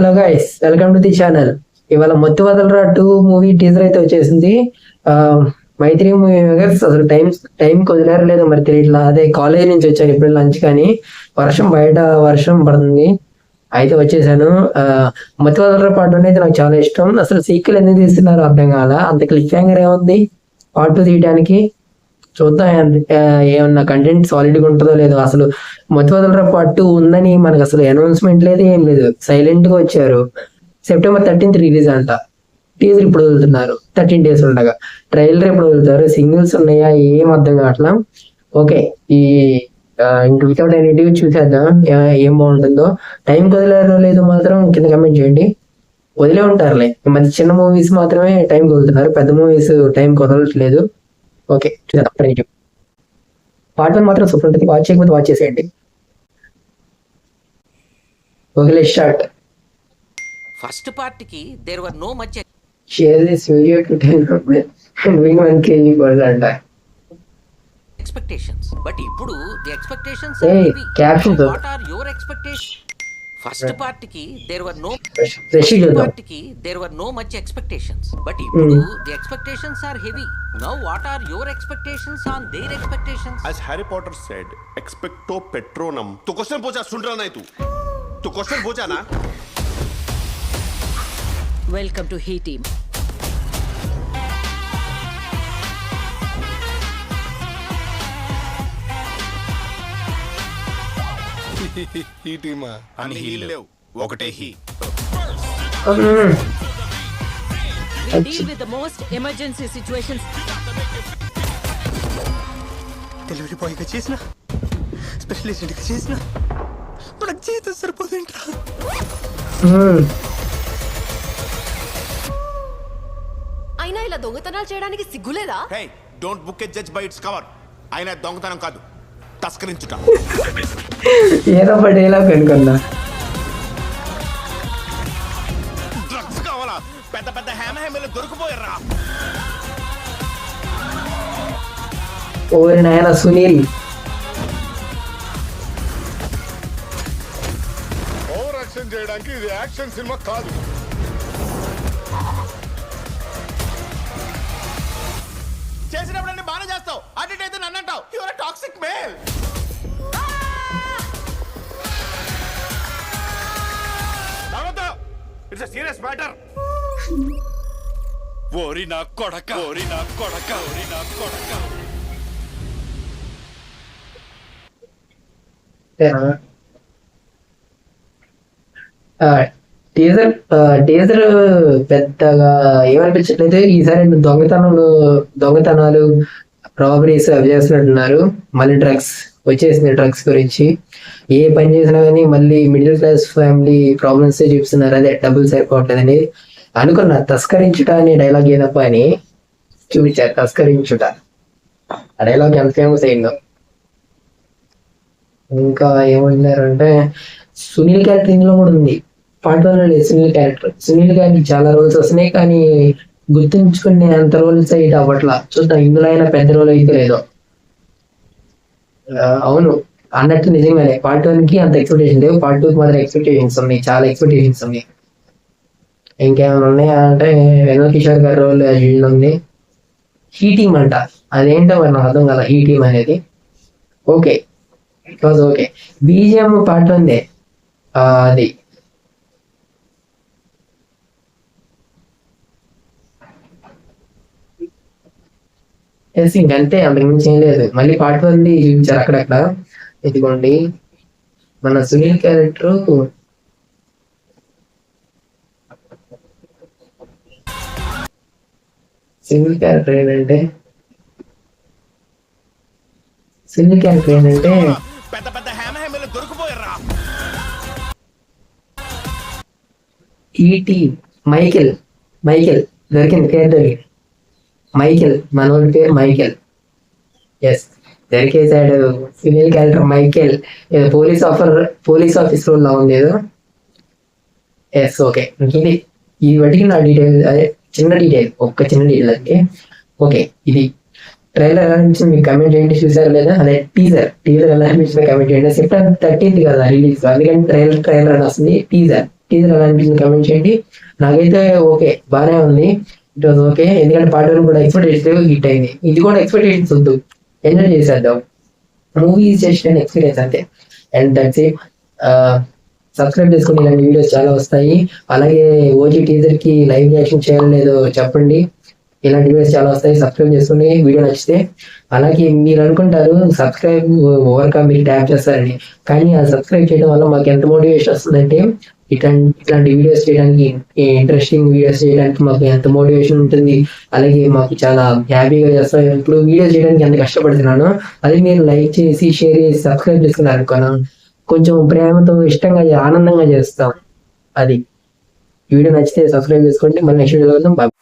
Hello guys, welcome to the channel. ఇవాళ మొత్తి వదలరా 2 movie teaser అయితే వచ్చేసింది. ఆ, మైత్రి మూవీ మేకర్స్ అసలు టైం వదిలేరు లేదో మరి తెలియట్లా. అదే కాలేజ్ నుంచి వచ్చాను ఇప్పుడు లంచ్, కానీ బయట వర్షం పడుతుంది. అయితే వచ్చేసాను. మొత్తి వదలరా పార్ట్ 1 అయితే నాకు చాలా ఇష్టం. అసలు సీక్వెల్ ఎందుకు తీస్తున్నారో అర్థం కాల. అంత క్లిక్ హ్యాంగర్ ఏముంది పార్ట్ 2 తీయడానికి? చూద్దాం ఏమన్నా కంటెంట్ సాలిడ్గా ఉంటుందో లేదో. అసలు మొత్తి వదలరా పార్ట్ 2 ఉందని మనకు అసలు అనౌన్స్మెంట్ లేదు, ఏం లేదు. సైలెంట్ గా వచ్చారు. September 13th రిలీజ్ అంట. టీజర్ ఇప్పుడు వదులుతున్నారు 13 days ఉండగా. ట్రైలర్ ఎప్పుడు వదులుతారు? సింగిల్స్ ఉన్నాయా? ఏం అర్థం కావట్లా. ఓకే, ఈ ఇంక వితౌట్ ఎనీ చూసేద్దాం ఏం బాగుంటుందో. టైం వదిలేరో లేదో మాత్రం కింద కమెంట్ చేయండి. వదిలే ఉంటారులే, ఈ మధ్య చిన్న మూవీస్ మాత్రమే టైం వదులుతున్నారు, పెద్ద మూవీస్ టైం వదలట్లేదు. ఓకే, చూద్దాం. పార్ట్ 1 మాత్రం సూపర్ ఉంటుంది. వాచ్ చేయకపోతే వాచ్ చేసేయండి. Okay, let's start. First part కి there were no much share this video to 10 people and win 1 kg gold అంట. ఎక్స్పెక్టేషన్స్, బట్ ఇప్పుడు ది ఎక్స్పెక్టేషన్స్ ఏ క్యాప్షన్ తో what are your expectations? First part కి there were no much expectations, but ఇప్పుడు the expectations are heavy. Now what are your expectations on their expectations? As Harry Potter said, expecto patronum. तू question पूछा, सुन रहा नहीं तू question पूछा ना. Welcome to He Team. ఈ టీమా అని హీల్ లేవు, ఒకటే హీ. We deal with the most emergency situations. Delivery బాయ్గా చేసిన, స్పెషల్ ఏజెంట్గా చేసిన, మనకు జీతం సరిపోతుంటా. అయినా ఇలా దొంగతనాలు చేయడానికి సిగ్గులేదా? Hey, don't book a judge by its cover. అయినా దొంగతనం కాదు, తస్కరించుట. ఏదో ఒక డైలాగ్ అనుకున్నా. డ్రగ్స్ కావాలా? పెద్ద పెద్ద హేమహేమలు దొరికిపోయారా? ఓరి నాయన సునీల్. ఓవర్ యాక్షన్ చేయడానికి ఇది యాక్షన్ సినిమా కాదు. చేసినప్పుడు బాగా చేస్తావు, అటు అయితే నన్ను అంటావు. Your toxic male. It's a serious matter. ఓరి నా కొడక, ఓరి నా కొడక, ఓరి నా కొడక. టీజర్ పెద్దగా ఏమనిపించట్లేదు. ఈసారి దొంగతనాలు రాబరీస్ అవి చేస్తున్నట్టున్నారు. మళ్ళీ డ్రగ్స్ వచ్చేసింది. డ్రగ్స్ గురించి ఏ పని చేసినా కానీ మళ్ళీ మిడిల్ క్లాస్ ఫ్యామిలీ ప్రాబ్లమ్స్ చూపిస్తున్నారు. అదే డబ్బులు సరిపోవట్లేదని అనుకున్నా. తస్కరించుట అనే డైలాగ్ ఏదప్ప అని చూపించారు. తస్కరించుట ఆ డైలాగ్ ఎంత ఫేమస్ అయిందో. ఇంకా ఏమన్నారంటే సునీల్ క్యారెక్టర్ ఇందులో కూడా ఉంది. పార్ట్ 1 లేదు సునీల్ క్యారెక్టర్. సునీల్ గారికి చాలా రోల్స్ వస్తున్నాయి, కానీ గుర్తుంచుకునే అంత రోల్స్ అయితే అవ్వట్లా. చూద్దాం ఇందులో అయినా పెద్ద రోల్ అయితే లేదో. అవును అన్నట్టు నిజంగానే పార్ట్ 1 కి అంత ఎక్స్పెక్టేషన్ లేవు. పార్ట్ 2 కి మాత్రం ఎక్స్పెక్టేషన్స్ ఉన్నాయి, చాలా ఎక్స్పెక్టేషన్స్ ఉన్నాయి. ఇంకేమైనా ఉన్నాయా అంటే వెన్నెల కిషోర్ గారి రోల్ ఉంది. హీ టీమ్ అంట, అదేంటో మరి నాకు అర్థం కదా. హీ టీమ్ అనేది okay, it was okay. BGM part 1 అది ఇంకంతే, అంతకుమించి ఏం లేదు. మళ్ళీ పార్ట్ 1 చూపించారు అక్కడక్కడ. ఇదిగోండి మన సునీల్ క్యారెక్టర్. సునీల్ క్యారెక్టర్ ఏంటంటే పెద్ద పెద్ద హేమహేమలు దొరికిపోయారా? ఈటీ మైకేల్ దొరికింది, పేరు దొరికింది. మైకేల్, మనోడి పేరు మైకేల్. ఎస్, దొరికేసాడు. సునీల్ క్యారెక్టర్ మైకేల్ ఏదో పోలీస్ ఆఫీస్ రోల్ లా ఉంది ఏదో. Yes, okay. ఇది బట్టికి నా డీటెయిల్, అదే చిన్న డీటెయిల్, చిన్న డీటెయిల్ అంటే. ఓకే, ఇది ట్రైలర్ ఎలా అనిపించింది మీకు కమెంట్ చేయండి. చూసారు లేదా? అదే టీజర్ ఎలా అనిపించింది కమెంట్ చేయండి. September 13th కదా రిలీజ్, అందుకని ట్రైలర్ అని వస్తుంది. టీజర్ టీజర్ ఎలా అనిపించింది కమెంట్ చేయండి. నాకైతే ఓకే బాగానే ఉంది, ఇట్ వాజ్ ఓకే. ఎందుకంటే పార్ట్ 1 కూడా ఎక్స్పెక్టేషన్ హిట్ అయింది, ఇది కూడా ఎక్స్పెక్టేషన్స్ వద్దు, ఎంజాయ్ చేసేద్దాం. మూవీ జస్ట్ అండ్ ఎక్స్పీరియన్స్ అంతే. And that's it. సబ్స్క్రైబ్ చేసుకుని ఇలాంటి వీడియోస్ చాలా వస్తాయి. అలాగే ఓజీ టీజర్ కి లైవ్ రియాక్షన్ చేయాలో లేదో చెప్పండి, ఇలాంటి వీడియోస్ చాలా వస్తాయి. సబ్స్క్రైబ్ చేసుకుని వీడియో నచ్చితే. అలాగే మీరు అనుకుంటారు సబ్స్క్రైబ్ ఓవర్గా మీరు ట్యాప్ చేస్తారని, కానీ ఆ సబ్స్క్రైబ్ చేయడం వల్ల మాకు ఎంత మోటివేషన్ వస్తుందంటే ఇట్లాంటి వీడియోస్ చేయడానికి, ఇంట్రెస్టింగ్ వీడియోస్ చేయడానికి మాకు ఎంత మోటివేషన్ ఉంటుంది. అలాగే మాకు చాలా హ్యాపీగా చేస్తాం. ఇప్పుడు వీడియోస్ చేయడానికి ఎంత కష్టపడుతున్నానో అది మీరు లైక్ చేసి షేర్ చేసి సబ్స్క్రైబ్ చేసుకున్నారు అనుకోను, కొంచెం ప్రేమతో ఇష్టంగా ఆనందంగా చేస్తాం. అది వీడియో నచ్చితే సబ్స్క్రైబ్ చేసుకోండి. మళ్ళీ నెక్స్ట్ వీడియోలో బాయ్.